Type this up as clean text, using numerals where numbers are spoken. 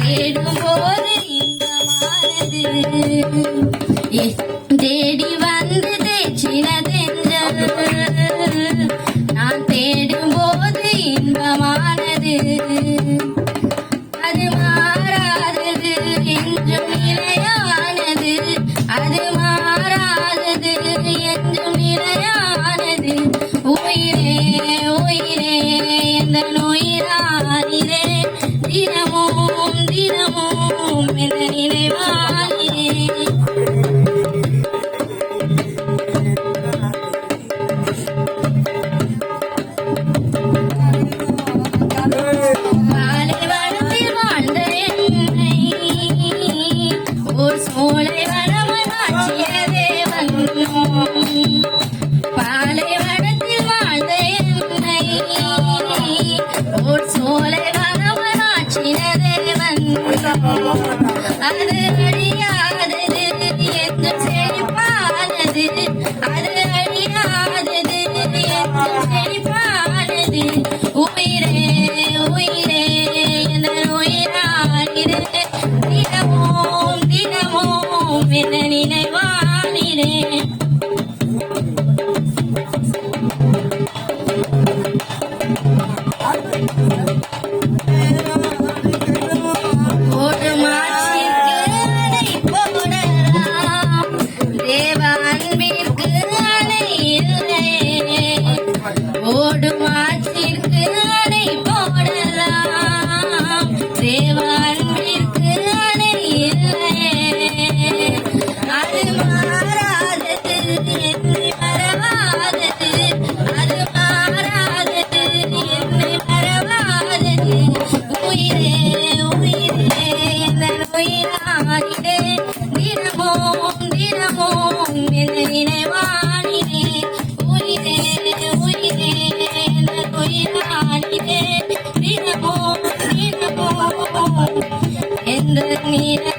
தேடும் போது இன்பமானது தேடி வந்து தேச்சினதெஞ்சல் நான் தேடும் போது இன்பமானது அது மாறாதது என்றும் நிலையானது அது மாறாதது என்றும் நிலையானது உயிரே உயிரே எந்த நோயிரானிரே தினமும் தினமும் எந்த நினைவானிரே பாலைவனத்தில் வாழ்ந்த என்னை ஓர் சோலை வனமனாட்சிய தேவன் பாலைவனத்தில் வாழ்ந்த என்னை ஓர் சோலை வனமனாட்சிய தேவன் அது அழியாதது என்று செழிப்பானது அது அழியாதது என்று செழிப்பானது உயிரே உயிரே என உயிரானிரே தினமும் தினமும் என நினைவானிரே ஓடும் ஆற்றிற்கு அணை போடலாம் தேவ அன்பிற்கு அணை இல்லை அது மாறாதது என்னை மறவாதது அது மாறாதது என்னை மறவாதது உயிரே உயிரே எந்த உயிரானிரே தினமும் தினமும் என நினைவானிரே உயிரே உயிரே என உயிரானிரே தினமும் தினமும் எந்த நினை